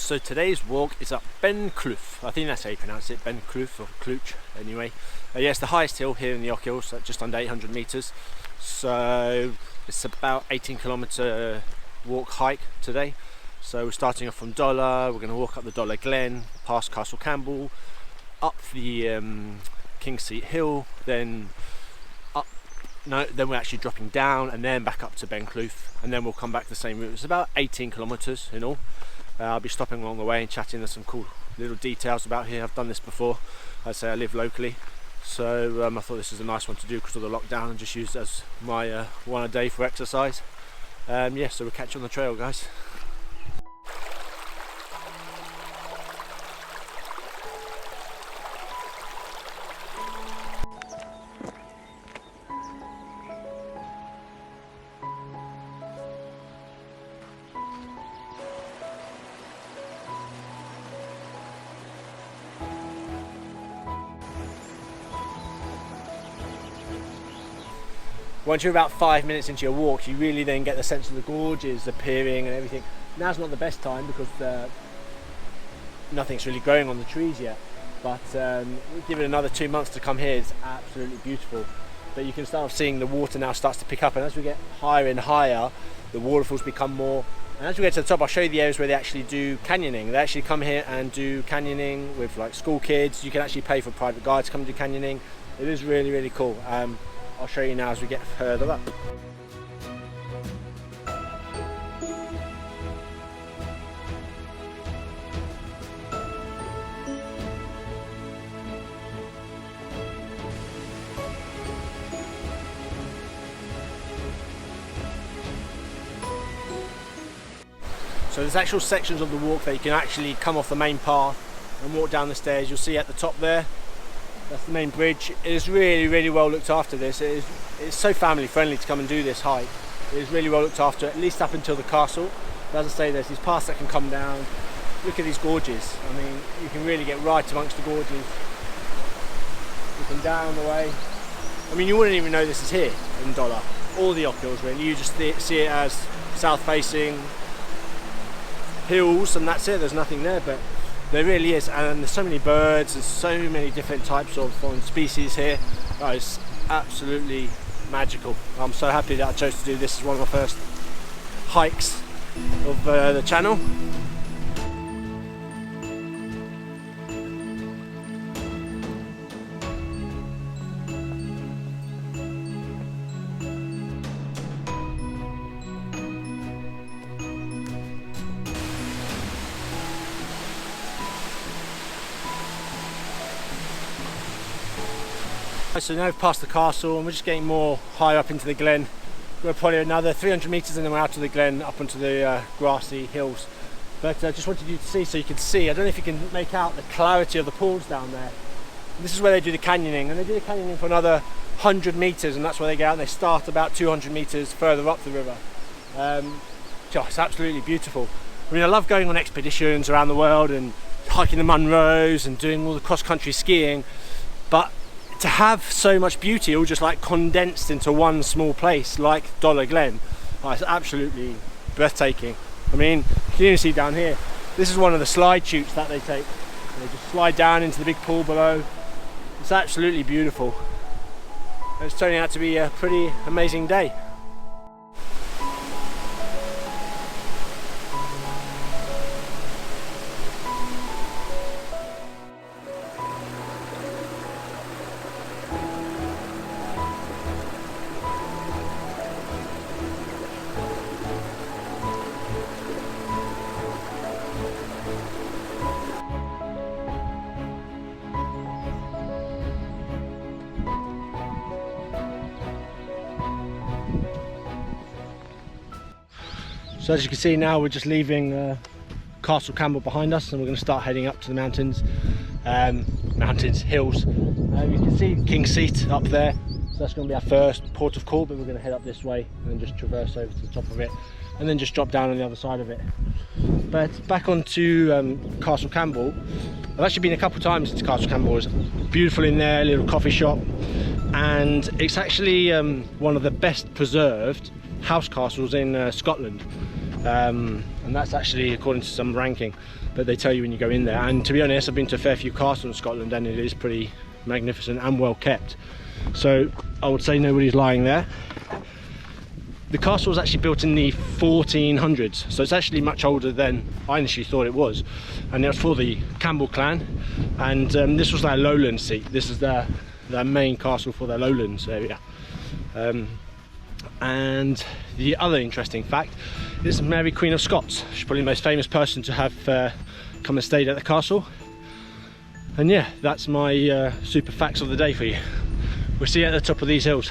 So today's walk is up Ben Clough. I think that's how you pronounce it, Ben Clough or Cleuch anyway. Yeah, it's the highest hill here in the Ochills, at just under 800 metres. So it's about 18-kilometre walk hike today. So we're starting off from Dollar, we're going to walk up the Dollar Glen, past Castle Campbell, up the King's Seat Hill, then we're actually dropping down and then back up to Ben Clough, and then we'll come back the same route. It's about 18 kilometres in all. I'll be stopping along the way and chatting. There's some cool little details about here. I've done this before. I'd say I live locally, so I thought this is a nice one to do because of the lockdown, and just use it as my one a day for exercise. Yeah, so we'll catch you on the trail, guys. Once you're about 5 minutes into your walk, you really then get the sense of the gorges appearing and everything. Now's not the best time because nothing's really growing on the trees yet, but give it another 2 months to come here. It's absolutely beautiful. But you can start seeing the water now starts to pick up, and as we get higher and higher, the waterfalls become more. And as we get to the top, I'll show you the areas where they actually do canyoning. They actually come here and do canyoning with like school kids. You can actually pay for a private guide to come do canyoning. It is really, really cool. I'll show you now as we get further up. So there's actual sections of the walk that you can actually come off the main path and walk down the stairs. You'll see at the top there, that's the main bridge. It is really, really well looked after. It's so family friendly to come and do this hike. It is really well looked after, at least up until the castle. But as I say, there's these paths that can come down. Look at these gorges. I mean, you can really get right amongst the gorges. Looking down the way. I mean, you wouldn't even know this is here in Dollar, or the Ochills really. You just see it as south facing hills, and that's it. There's nothing there, but there really is, and there's so many birds, there's so many different types of foreign species here. Oh, it's absolutely magical. I'm so happy that I chose to do this as one of my first hikes of the channel. So now we've passed the castle and we're just getting more higher up into the glen. We're probably another 300 metres and then we're out of the glen up onto the grassy hills. But I just wanted you to see, so you can see, I don't know if you can make out the clarity of the pools down there. This is where they do the canyoning, and they do the canyoning for another 100 metres, and that's where they get out, and they start about 200 metres further up the river. It's absolutely beautiful. I mean, I love going on expeditions around the world and hiking the munros and doing all the cross-country skiing, but to have so much beauty all just like condensed into one small place like Dollar Glen, it's absolutely breathtaking. I mean, you can even see down here, this is one of the slide chutes that they take. They just slide down into the big pool below. It's absolutely beautiful. It's turning out to be a pretty amazing day. So as you can see now, we're just leaving Castle Campbell behind us, and we're going to start heading up to the mountains, hills. You can see King's Seat up there, so that's going to be our first port of call, but we're going to head up this way and just traverse over to the top of it, and then just drop down on the other side of it. But back onto Castle Campbell, I've actually been a couple of times to Castle Campbell. It's beautiful in there, a little coffee shop, and it's actually one of the best preserved house castles in Scotland. and that's actually according to some ranking that they tell you when you go in there. And to be honest, I've been to a fair few castles in Scotland and it is pretty magnificent and well kept, so I would say nobody's lying there. The castle was actually built in the 1400s, so it's actually much older than I initially thought it was, and it was for the Campbell clan, and this was their lowland seat. This is their main castle for their lowlands area. And the other interesting fact is Mary Queen of Scots. She's probably the most famous person to have come and stayed at the castle. And yeah, that's my super facts of the day for you. We'll see you at the top of these hills.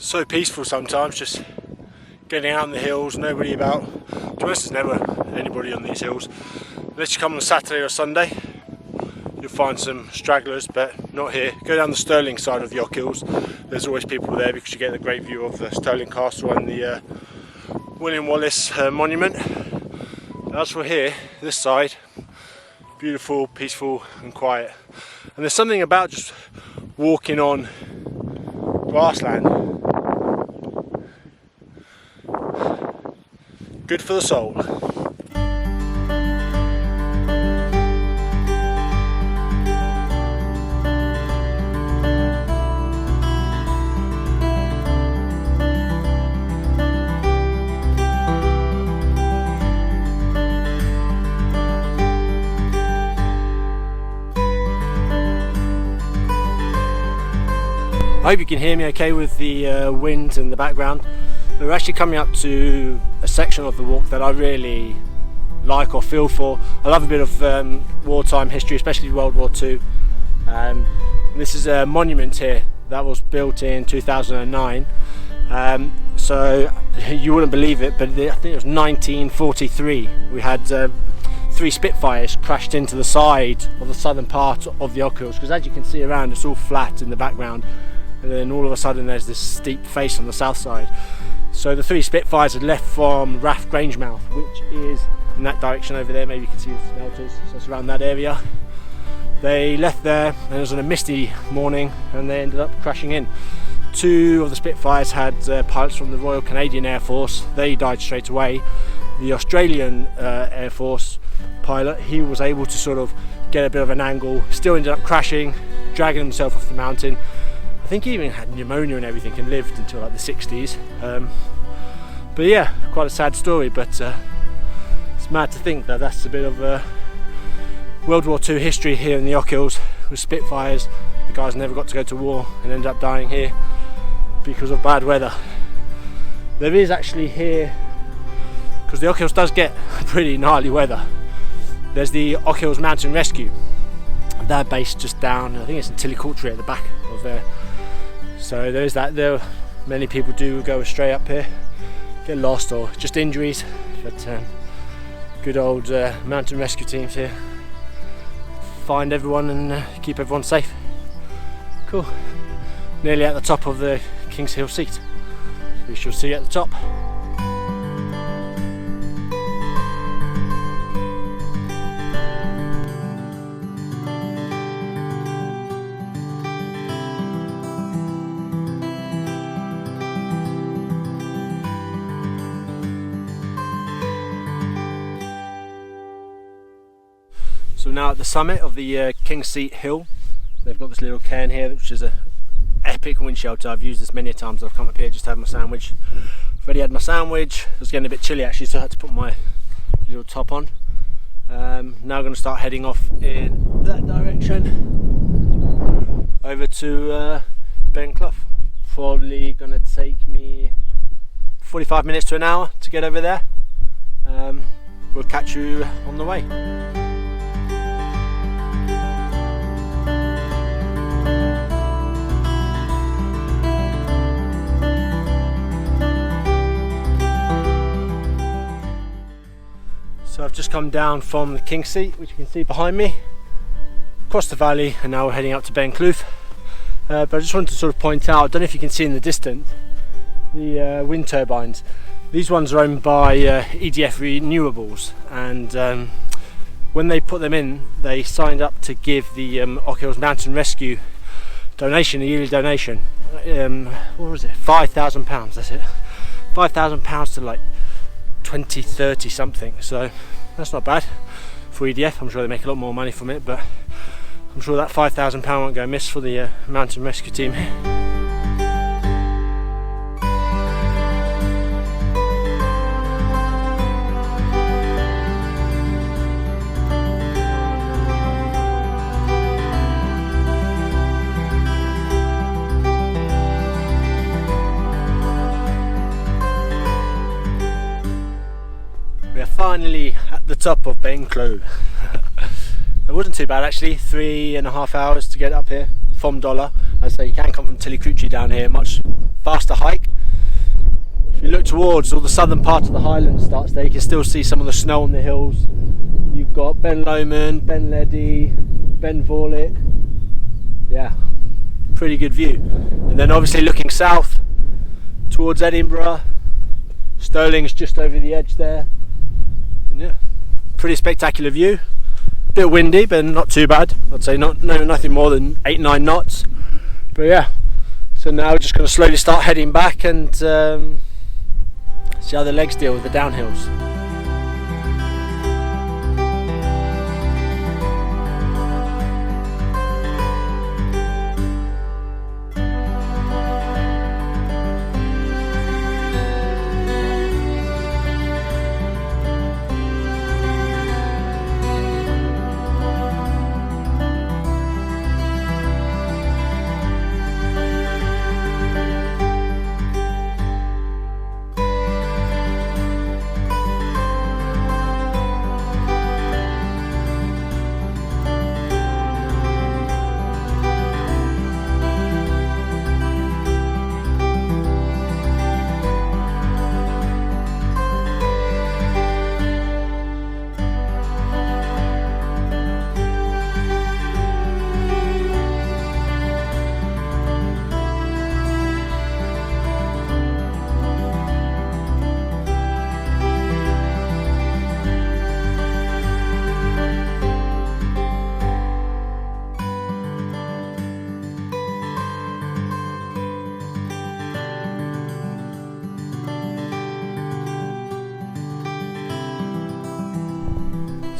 So peaceful sometimes, just getting out in the hills, nobody about. To be honest, there's never anybody on these hills. Unless you come on a Saturday or Sunday, you'll find some stragglers, but not here. Go down the Stirling side of the Ochills, there's always people there because you get a great view of the Stirling Castle and the William Wallace monument. As for here, this side, beautiful, peaceful and quiet. And there's something about just walking on grassland. Good for the soul. I hope you can hear me okay with the wind in the background. We're actually coming up to a section of the walk that I really like or feel for. I love a bit of wartime history, especially World War II. This is a monument here that was built in 2009. So you wouldn't believe it, but I think it was 1943. We had 3 Spitfires crashed into the side of the southern part of the Ochills, because as you can see around, it's all flat in the background, and then all of a sudden there's this steep face on the south side. So the 3 Spitfires had left from Rath Grangemouth, which is in that direction over there. Maybe you can see the smelters, so it's around that area. They left there and it was on a misty morning and they ended up crashing in. 2 of the Spitfires had pilots from the Royal Canadian Air Force. They died straight away. The Australian Air Force pilot, he was able to sort of get a bit of an angle, still ended up crashing, dragging himself off the mountain. I think he even had pneumonia and everything and lived until like the 60s. But yeah, quite a sad story, but it's mad to think that that's a bit of World War II history here in the Ochills with Spitfires. The guys never got to go to war and ended up dying here because of bad weather. There is actually here, because the Ochills does get pretty gnarly weather, there's the Ochills Mountain Rescue. They're based just down, I think it's in Tillycoultry at the back of there. So there is that. There, many people do go astray up here, get lost or just injuries, but good old mountain rescue teams here find everyone and keep everyone safe. Cool. Nearly at the top of the King's Hill seat. We shall see you at the top. So now at the summit of the King's Seat Hill, they've got this little cairn here, which is an epic wind shelter. I've used this many times. I've come up here just to have my sandwich. I've already had my sandwich. It was getting a bit chilly actually, so I had to put my little top on. Now I'm going to start heading off in that direction over to Ben Clough. Probably going to take me 45 minutes to an hour to get over there. we'll catch you on the way. So I've just come down from the King's Seat, which you can see behind me, across the valley, and now we're heading up to Clough. But I just wanted to sort of point out, I don't know if you can see in the distance, the wind turbines. These ones are owned by EDF Renewables, and when they put them in, they signed up to give the Ochills Mountain Rescue donation, a yearly donation. What was it? £5,000, that's it. £5,000 to like 2030 something, so that's not bad for EDF. I'm sure they make a lot more money from it, but I'm sure that £5,000 won't go amiss for the mountain rescue team here. We are finally at the top of Clough. It wasn't too bad actually, 3.5 hours to get up here from Dollar. As I say, you can come from Cleuch down here, much faster hike. If you look towards all the southern part of the Highlands starts there, you can still see some of the snow on the hills. You've got Ben Lomond, Ben Ledi, Ben Vorlich. Yeah, pretty good view. And then obviously looking south towards Edinburgh, Stirling's just over the edge there. And yeah, pretty spectacular view. Bit windy, but not too bad. I'd say nothing more than 8-9 knots. But yeah, so now we're just going to slowly start heading back and see how the legs deal with the downhills.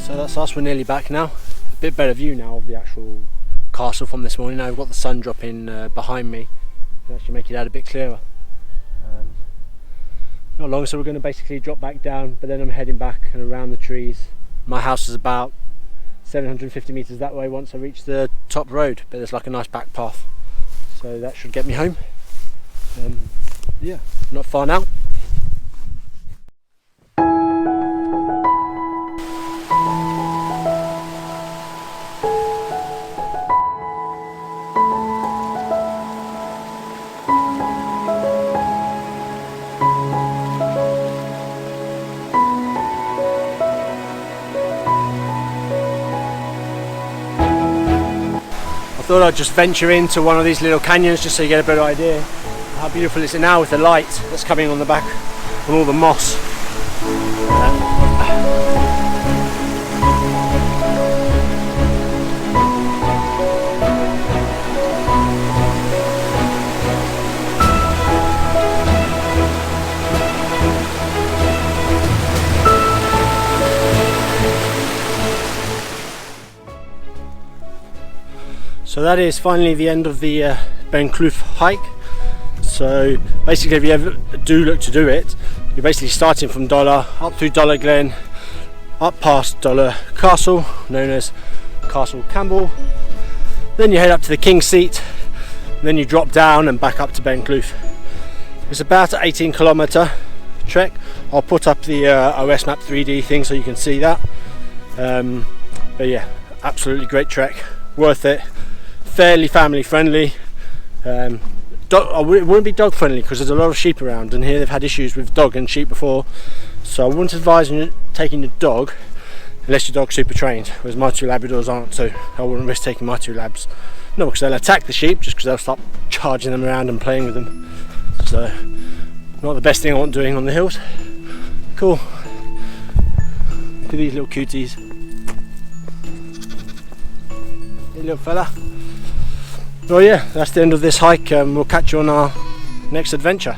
So that's us, we're nearly back now. A bit better view now of the actual castle from this morning. Now we've got the sun dropping behind me. Can actually make it out a bit clearer. Not long, so we're going to basically drop back down, but then I'm heading back and around the trees. My house is about 750 metres that way once I reach the top road, but there's like a nice back path. So that should get me home. Yeah, not far now. I thought I'd just venture into one of these little canyons just so you get a better idea how beautiful is it now with the light that's coming on the back on all the moss. So that is finally the end of the Clough hike. So basically, if you ever do look to do it, you're basically starting from Dollar, up through Dollar Glen, up past Dollar Castle, known as Castle Campbell. Then you head up to the King's Seat, and then you drop down and back up to Clough. It's about an 18-kilometre trek. I'll put up the OS Map 3D thing so you can see that. But yeah, absolutely great trek, worth it, fairly family friendly. It wouldn't be dog friendly because there's a lot of sheep around, and here they've had issues with dog and sheep before, so I wouldn't advise you taking your dog unless your dog's super trained, whereas my 2 Labradors aren't, so I wouldn't risk taking my 2 Labs. No, because they'll attack the sheep, just because they'll start charging them around and playing with them. So, not the best thing I want doing on the hills. Cool. Look at these little cuties. Hey little fella. Well yeah, that's the end of this hike. We'll catch you on our next adventure.